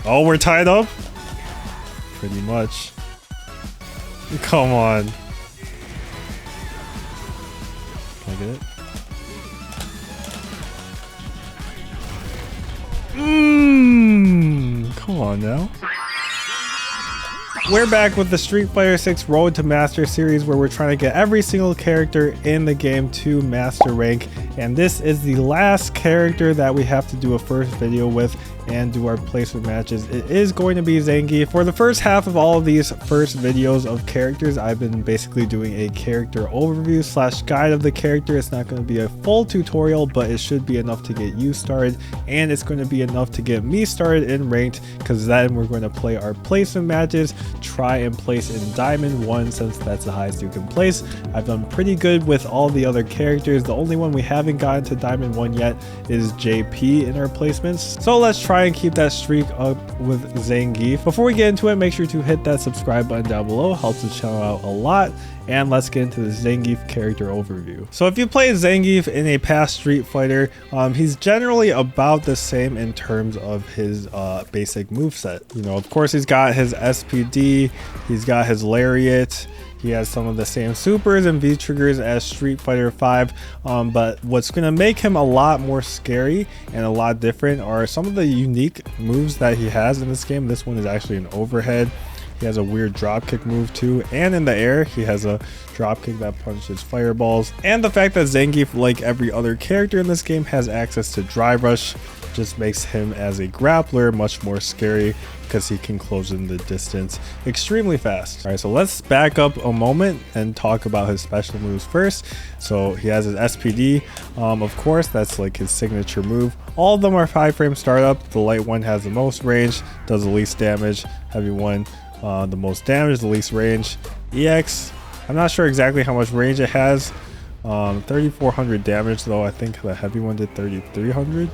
Oh, we're tied up? Pretty much. Come on. Can I get it? Come on now. We're back with the Street Fighter 6 Road to Master series, where we're trying to get every single character in the game to master rank, and this is the last character that we have to do a first video with and do our placement matches. It is going to be Zangief. For the first half of all of these first videos of characters, I've been basically doing a character overview slash guide of the character. It's not going to be a full tutorial, but it should be enough to get you started, and it's going to be enough to get me started in ranked, because then we're going to play our placement matches, try and place in Diamond 1 since that's the highest you can place. I've done pretty good with all the other characters. The only one we haven't gotten to Diamond 1 yet is JP in our placements. So let's try and keep that streak up with Zangief. Before we get into it, make sure to hit that subscribe button down below. Helps the channel out a lot. And let's get into the Zangief character overview. So if you play Zangief in a past Street Fighter, he's generally about the same in terms of his basic moveset. You know, of course, he's got his SPD, he's got his lariat, he has some of the same supers and V triggers as Street Fighter 5, but what's going to make him a lot more scary and a lot different are some of the unique moves that he has in this game. This one is actually an overhead. He has a weird dropkick move too, and in the air he has a dropkick that punches fireballs. And the fact that Zangief, like every other character in this game, has access to Drive Rush just makes him as a grappler much more scary, because he can close in the distance extremely fast. All right, so let's back up a moment and talk about his special moves first. So he has his SPD, of course, that's like his signature move. All of them are 5-frame startup. The light one has the most range, does the least damage. Heavy one, the most damage, the least range. EX, I'm not sure exactly how much range it has. 3,400 damage though. I think the heavy one did 3,300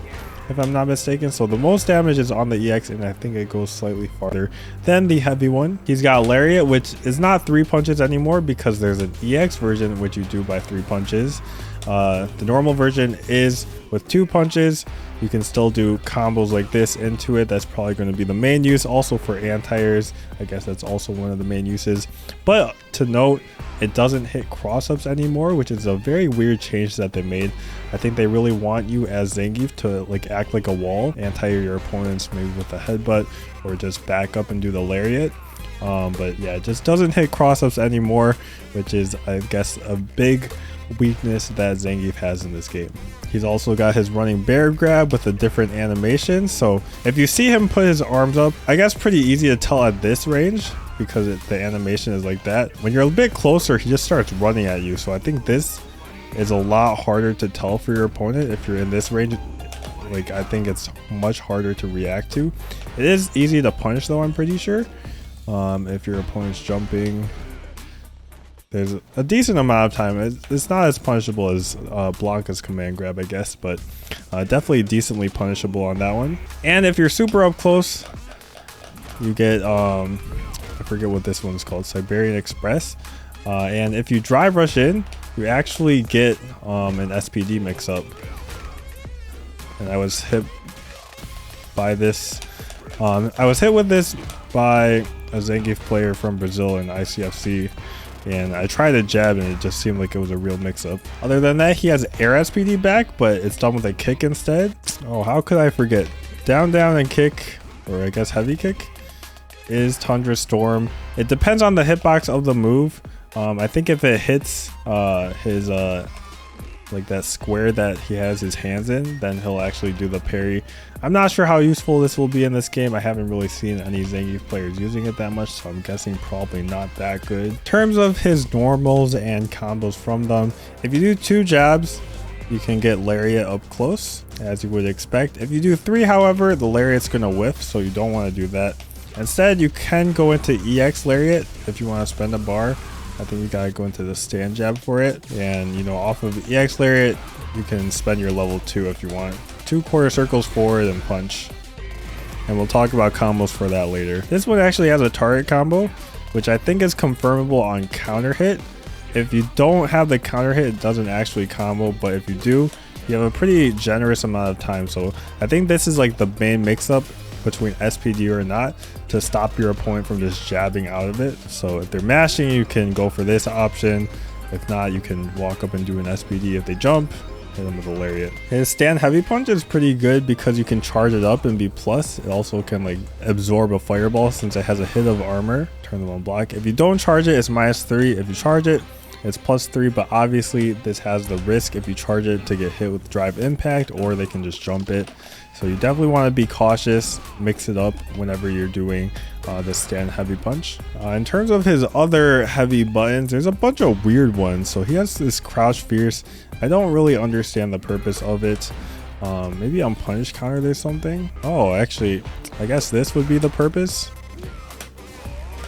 if I'm not mistaken. So the most damage is on the EX, and I think it goes slightly farther than the heavy one. He's got Lariat, which is not 3 punches anymore because there's an EX version which you do by 3 punches. The normal version is with 2 punches. You can still do combos like this into it. That's probably going to be the main use. Also for anti-airs, I guess that's also one of the main uses. But to note, it doesn't hit cross-ups anymore, which is a very weird change that they made. I think they really want you as Zangief to like act like a wall, anti-air your opponents maybe with a headbutt, or just back up and do the lariat. But yeah, it just doesn't hit cross-ups anymore, which is, I guess, a big weakness that Zangief has in this game. He's also got his running bear grab with a different animation. So if you see him put his arms up, I guess pretty easy to tell at this range because the animation is like that. When you're a bit closer, he just starts running at you. So I think this is a lot harder to tell for your opponent. If you're in this range, like, I think it's much harder to react to. It is easy to punish though, I'm pretty sure. If your opponent's jumping, there's a decent amount of time. It's not as punishable as Blanca's command grab, I guess, but definitely decently punishable on that one. And if you're super up close, you get I forget what this one's called, Siberian Express. And if you drive rush in, you actually get an SPD mix up. And I was hit by this. I was hit with this by a Zangief player from Brazil in ICFC, and I tried a jab and it just seemed like it was a real mix-up. Other than that, he has air SPD back, but it's done with a kick instead. Oh, how could I forget? Down, down, and kick, or I guess heavy kick, is Tundra Storm. It depends on the hitbox of the move. I think if it hits his like that square that he has his hands in, then he'll actually do the parry. I'm not sure how useful this will be in this game. I haven't really seen any Zangief players using it that much, so I'm guessing probably not that good. In terms of his normals and combos from them, if you do 2 jabs, you can get Lariat up close, as you would expect. If you do 3, however, the Lariat's gonna whiff, so you don't want to do that. Instead, you can go into EX Lariat if you want to spend a bar. I think you gotta go into the stand jab for it, and you know, off of EX Lariat you can spend your level 2 if you want. 2 quarter circles forward and punch, and we'll talk about combos for that later. This one actually has a target combo, which I think is confirmable on counter hit. If you don't have the counter hit, it doesn't actually combo, but if you do, you have a pretty generous amount of time. So I think this is like the main mix-up between SPD or not to stop your opponent from just jabbing out of it. So if they're mashing, you can go for this option. If not, you can walk up and do an SPD. If they jump, hit them with a lariat. His stand heavy punch is pretty good because you can charge it up and be plus. It also can like absorb a fireball since it has a hit of armor. Turn them on block. If you don't charge it, it's -3. If you charge it, it's +3, but obviously this has the risk if you charge it to get hit with drive impact, or they can just jump it. So you definitely want to be cautious, mix it up whenever you're doing the stand heavy punch. In terms of his other heavy buttons, there's a bunch of weird ones. So he has this crouch fierce. I don't really understand the purpose of it. Maybe on punish counter there's something. Oh, actually, I guess this would be the purpose.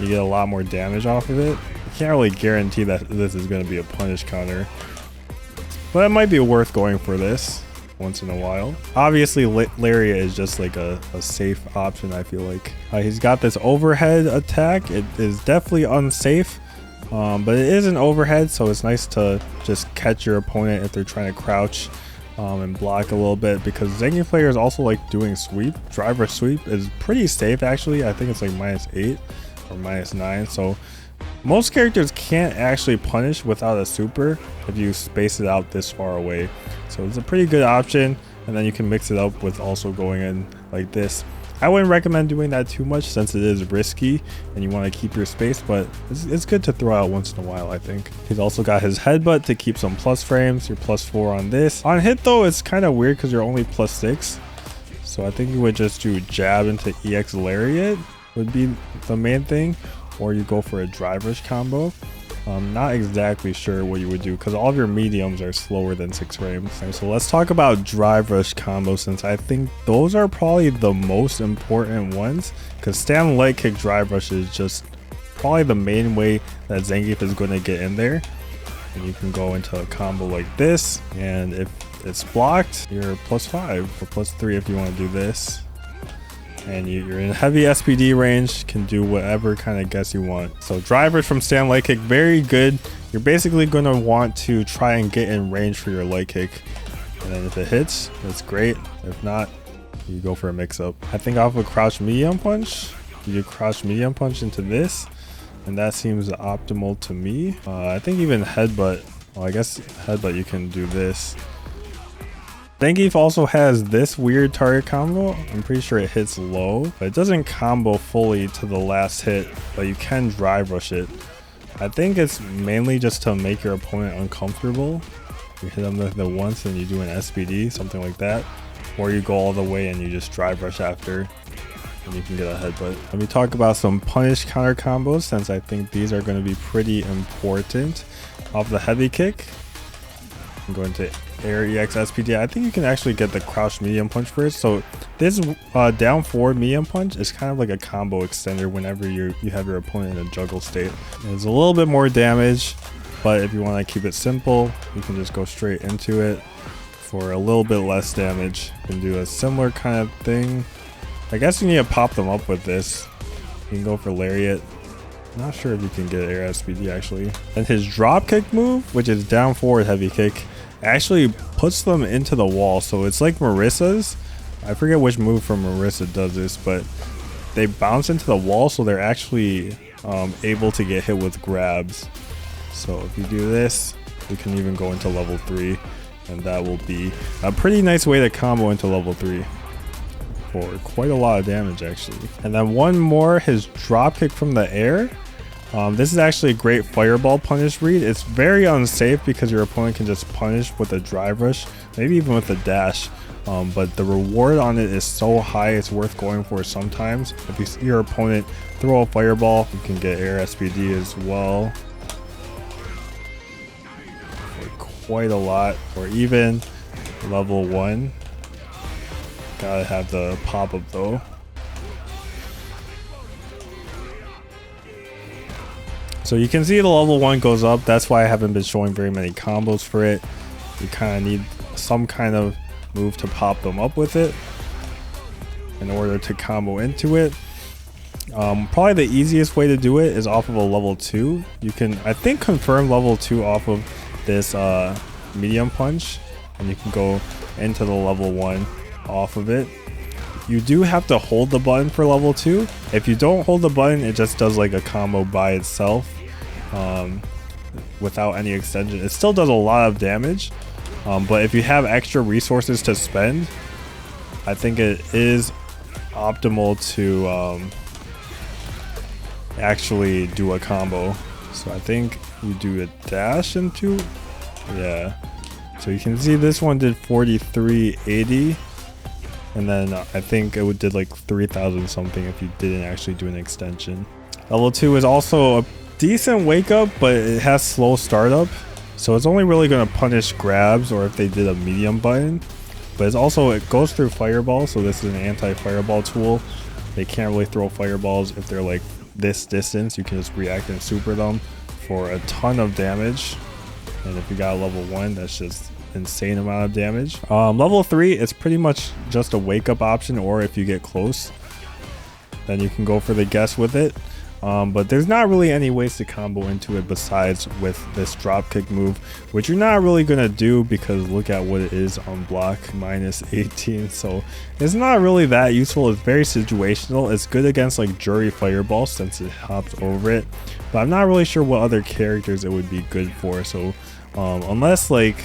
You get a lot more damage off of it. Can't really guarantee that this is going to be a punish counter, but it might be worth going for this once in a while. Obviously lariat is just like a safe option, I feel like. He's got this overhead attack. It is definitely unsafe, but it is an overhead, so it's nice to just catch your opponent if they're trying to crouch and block a little bit, because Zangief players also like doing sweep. Driver sweep is pretty safe actually. I think it's like -8 or -9, so most characters can't actually punish without a super if you space it out this far away. So it's a pretty good option, and then you can mix it up with also going in like this. I wouldn't recommend doing that too much since it is risky and you want to keep your space, but it's good to throw out once in a while, I think. He's also got his headbutt to keep some plus frames. You're +4 on this. On hit though, it's kind of weird because you're only +6. So I think you would just do jab into EX lariat would be the main thing, or you go for a drive rush combo. I'm not exactly sure what you would do because all of your mediums are slower than 6 frames. Right, so let's talk about drive rush combos, since I think those are probably the most important ones, because stand leg kick drive rush is just probably the main way that Zangief is going to get in there. And you can go into a combo like this, and if it's blocked, you're +5 or +3 if you want to do this. And you're in heavy SPD range, can do whatever kind of guess you want. So drivers from stand leg kick, very good. You're basically going to want to try and get in range for your leg kick, and then if it hits, that's great. If not, you go for a mix up. I think off a crouch medium punch, you crouch medium punch into this, and that seems optimal to me. I think even headbutt, well, I guess headbutt you can do this. Zangief also has this weird target combo. I'm pretty sure it hits low, but it doesn't combo fully to the last hit, but you can drive rush it. I think it's mainly just to make your opponent uncomfortable. You hit them with it once and you do an SPD, something like that. Or you go all the way and you just drive rush after, and you can get a headbutt. Let me talk about some punish counter combos, since I think these are going to be pretty important. Off the heavy kick, I'm going to air EX SPD. I think you can actually get the crouch medium punch first. So this down forward medium punch is kind of like a combo extender whenever you have your opponent in a juggle state. It's a little bit more damage, but if you want to keep it simple, you can just go straight into it for a little bit less damage. You can do a similar kind of thing. I guess you need to pop them up with this. You can go for lariat. Not sure if you can get air SPD actually. And his drop kick move, which is down forward heavy kick, actually puts them into the wall. So it's like Marissa's. I forget which move from Marissa does this, but they bounce into the wall, so they're actually able to get hit with grabs. So if you do this, you can even go into level 3, and that will be a pretty nice way to combo into level 3 for quite a lot of damage actually. And then one more, his drop kick from the air. This is actually a great fireball punish read. It's very unsafe because your opponent can just punish with a drive rush, maybe even with a dash. But the reward on it is so high, it's worth going for sometimes. If you see your opponent throw a fireball, you can get air SPD as well for quite a lot, or even level 1. Gotta have the pop-up though. So you can see the level 1 goes up. That's why I haven't been showing very many combos for it. You kind of need some kind of move to pop them up with it in order to combo into it. Probably the easiest way to do it is off of a level 2. You can, I think, confirm level 2 off of this medium punch, and you can go into the level 1 off of it. you do have to hold the button for level 2. If you don't hold the button, it just does like a combo by itself without any extension. It still does a lot of damage, but if you have extra resources to spend, I think it is optimal to actually do a combo. So I think you do a dash into, yeah. So you can see this one did 4380, and then I think it did like 3000 something if you didn't actually do an extension. Level 2 is also a decent wake up, but it has slow startup, so it's only really going to punish grabs or if they did a medium button. But it's also, it goes through fireball, so this is an anti-fireball tool. They can't really throw fireballs if they're like this distance. You can just react and super them for a ton of damage. And if you got level 1, that's just insane amount of damage. Level 3, it's pretty much just a wake up option, or if you get close, then you can go for the guess with it. But there's not really any ways to combo into it besides with this drop kick move, which you're not really gonna do because look at what it is on block, minus 18. So it's not really that useful. It's very situational. It's good against like jury fireball since it hops over it, but I'm not really sure what other characters it would be good for. So unless like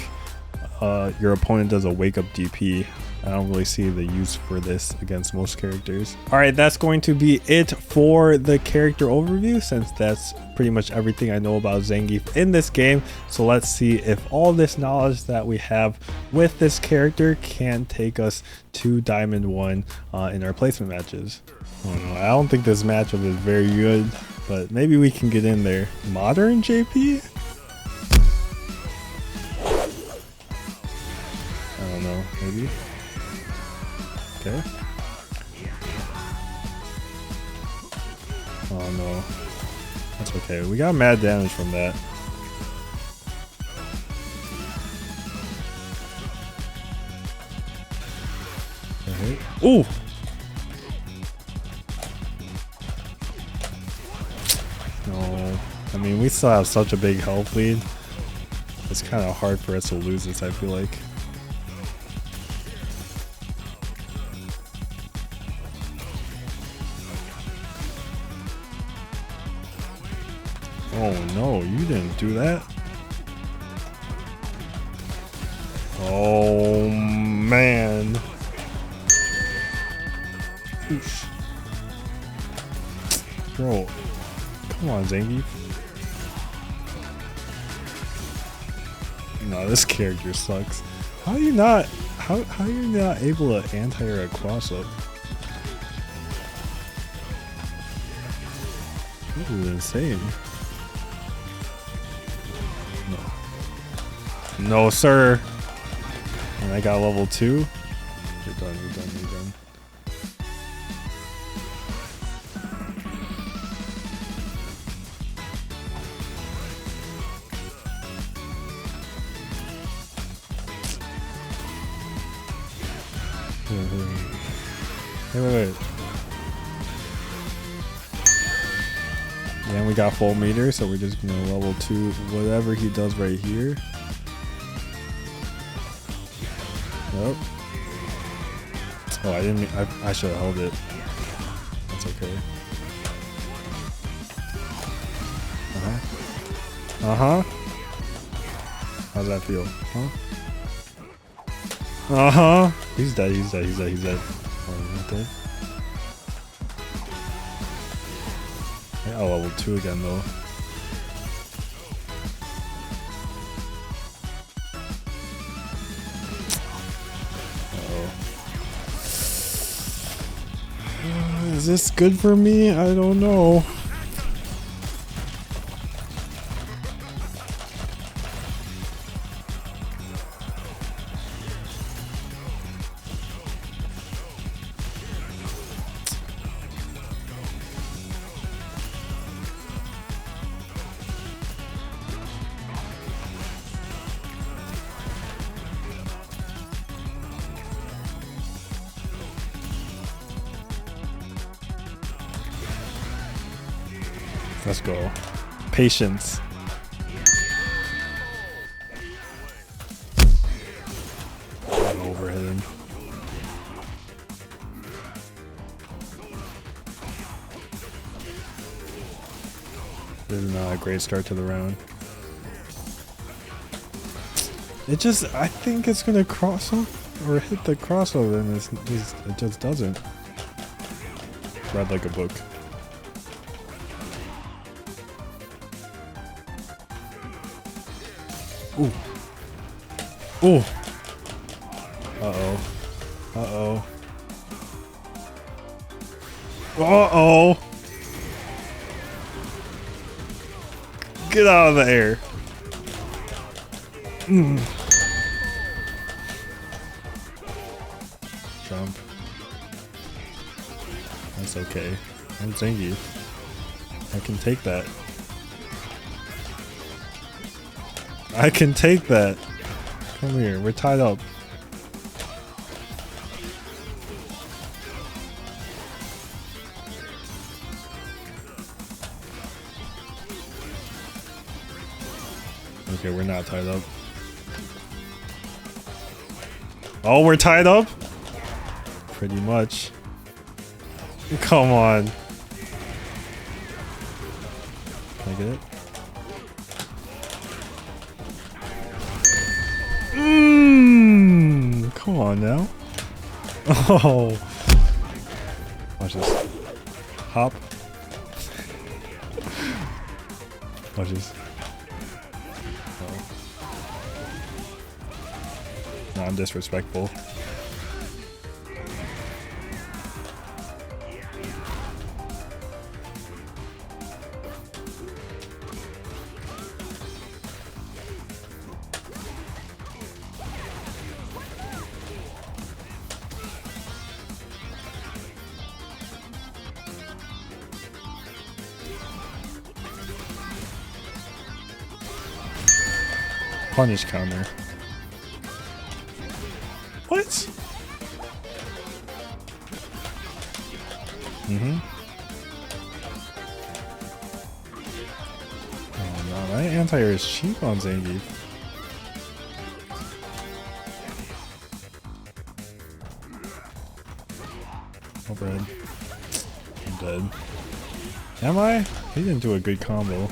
your opponent does a wake up DP, I don't really see the use for this against most characters. Alright, that's going to be it for the character overview, since that's pretty much everything I know about Zangief in this game. So let's see if all this knowledge that we have with this character can take us to Diamond 1 in our placement matches. I don't think this matchup is very good, but maybe we can get in there. Modern JP? I don't know, maybe? Okay. Oh no. That's okay. We got mad damage from that. Ooh! No. I mean, we still have such a big health lead. It's kind of hard for us to lose this, I feel like. Oh no, you didn't do that. Oh man. Oof. Bro, come on, Zangief. No, this character sucks. How are you not? How are you not able to anti-air a cross up? This is insane. No, sir. And I got level 2. You're done, you're done, you're done. Wait. And we got full meter, so we're just gonna level 2 whatever he does right here. Nope. Oh, I didn't mean, I should have held it. That's okay. Uh-huh. How's that feel? Huh? Uh-huh. He's dead, he's dead, he's dead, he's dead. Oh, not dead. I got level 2 again though. Is this good for me? I don't know. Let's go. Patience. Overhit him. This is not a great start to the round. It just, I think it's gonna cross over or hit the crossover, and it just doesn't. Read like a book. Ooh. Ooh. Uh-oh. Uh-oh. Uh-oh. Get out of the air. Jump. That's okay. I'm Zangief. I can take that. I can take that. Come here. We're tied up. Okay, we're not tied up. Oh, we're tied up? Pretty much. Come on. Can I get it? Come on now. Oh. Watch this. Hop. Watch this. No, I'm disrespectful. Punish counter. What? Oh no, my anti-air is cheap on Zangief. Oh, bread. I'm dead. Am I? He didn't do a good combo.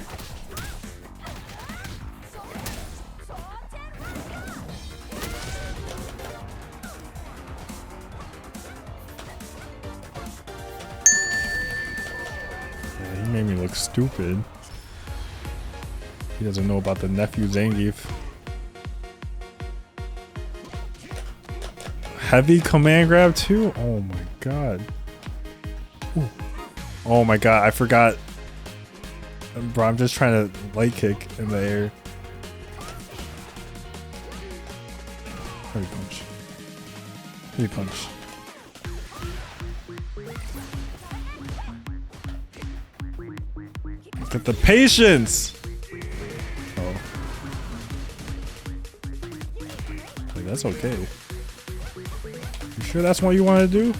He made me look stupid. He doesn't know about the Nephew Zangief. Heavy command grab too? Oh my god. Ooh. Oh my god, I forgot. Bro, I'm just trying to light kick in the air. Heavy punch. Heavy punch. Get the patience! Oh. Like, that's okay. You sure that's what you want to do?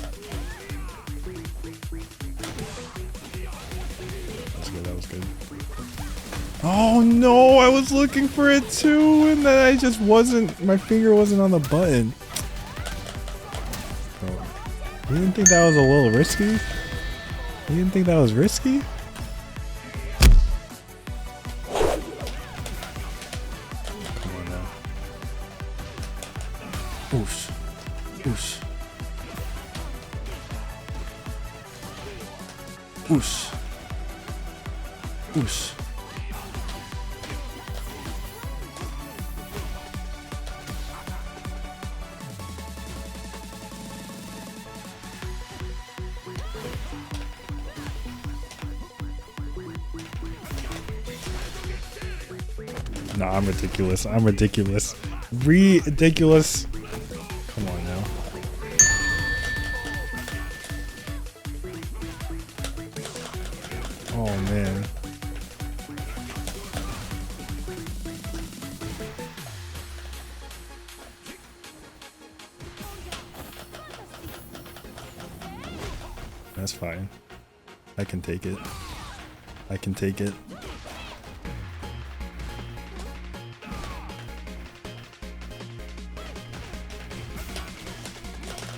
That's good, that was good. Oh no, I was looking for it too, and then I just wasn't, my finger wasn't on the button. Oh. You didn't think that was a little risky? You didn't think that was risky? Oosh. Oosh. Oosh. Oosh. Nah, I'm ridiculous. I'm ridiculous. Ridiculous. Come on now. Oh man. That's fine. I can take it. I can take it.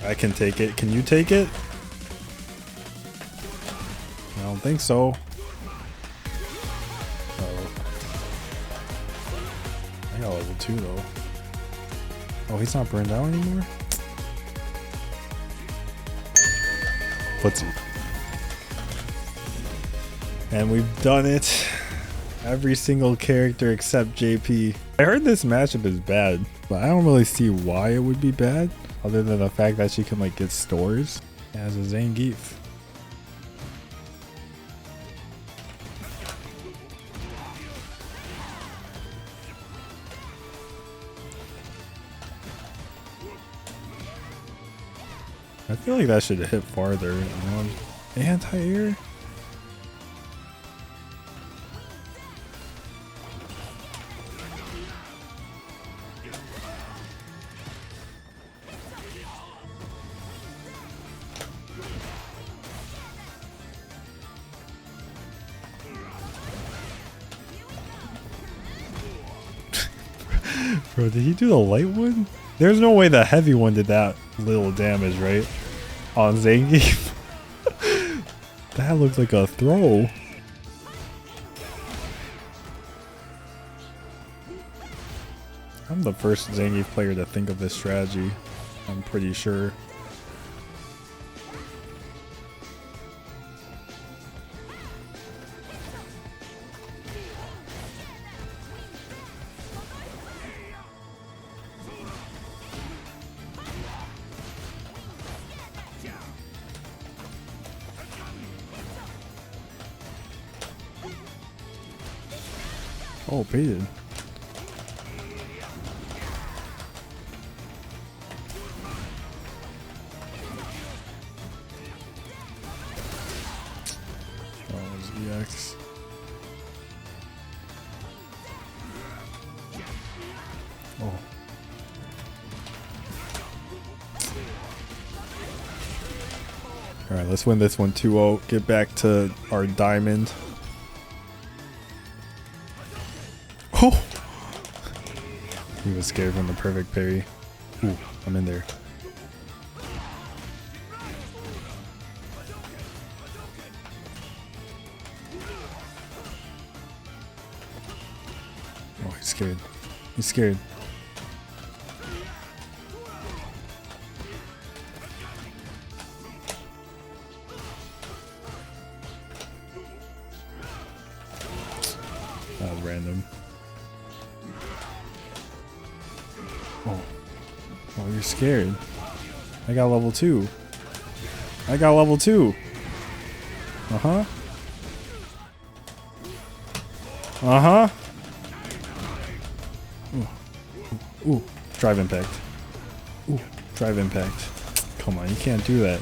I can take it. Can you take it? I don't think so. I got level 2 though. Oh, he's not burned out anymore? Footsie. And we've done it. Every single character except JP. I heard this matchup is bad, but I don't really see why it would be bad, other than the fact that she can like get stores as a Zangief. I feel like that should hit farther. Anti-air? Bro, did he do the light one? There's no way the heavy one did that little damage, right? On Zangief. That looked like a throw. I'm the first Zangief player to think of this strategy, I'm pretty sure. Oh, baited. Oh, it was EX. Oh. Alright, let's win this one 2-0. Get back to our diamond. Oh! He was scared from the perfect parry. Ooh, I'm in there. Oh, he's scared. He's scared. That was random. Oh. Oh, you're scared. I got level 2. I got level 2. Uh-huh. Uh-huh. Ooh. Ooh. Drive impact. Ooh. Drive impact. Come on, you can't do that.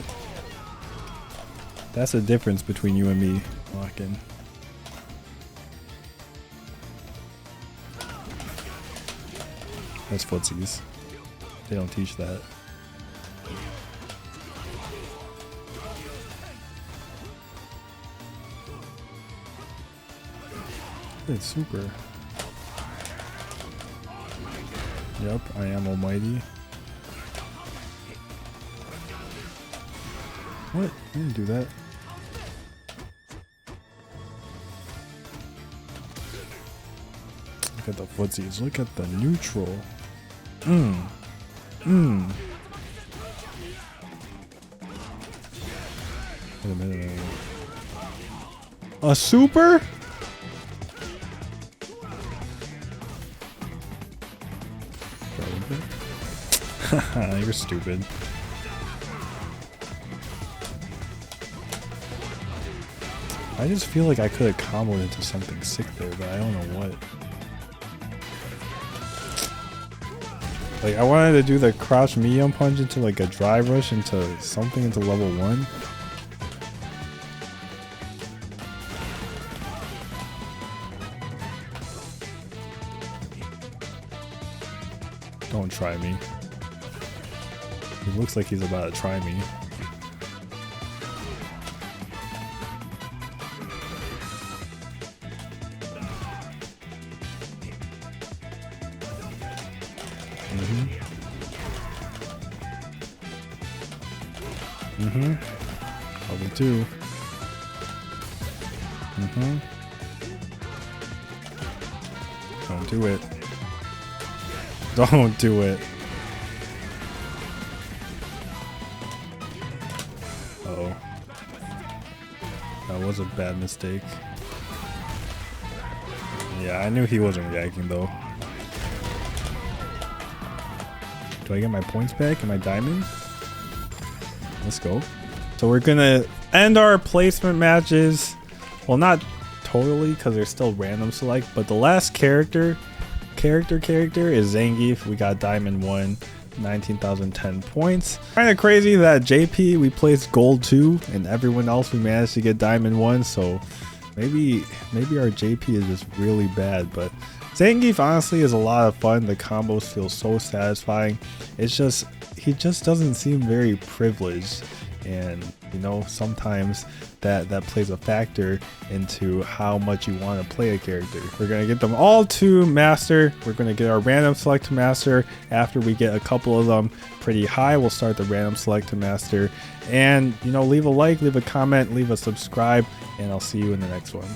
That's the difference between you and me. Lock in. That's footsies. They don't teach that. It's super. Yep, I am almighty. What? I didn't do that. Look at the footsies. Look at the neutral. Mmm. Mmm. Wait a minute. A super? Haha, you're stupid. I just feel like I could have comboed into something sick there, but I don't know what. Like, I wanted to do the crouch medium punch into like a drive rush into something into level 1. Don't try me. He looks like he's about to try me. Level 2. Don't do it. Don't do it. Uh-oh. That was a bad mistake. Yeah, I knew he wasn't reacting though. Do I get my points back and my diamond? Let's go. So we're gonna end our placement matches. Well, not totally because they're still random select, but the last character is Zangief. We got diamond 1, 19,010 points. Kind of crazy that JP we placed gold 2 and everyone else we managed to get diamond 1. So maybe our JP is just really bad, but Zangief honestly is a lot of fun. The combos feel so satisfying. It's just he just doesn't seem very privileged, and you know, sometimes that plays a factor into how much you want to play a character. We're gonna get them all to master. We're gonna get our random select to master. After we get a couple of them pretty high, we'll start the random select to master. And you know, leave a like, leave a comment, leave a subscribe, and I'll see you in the next one.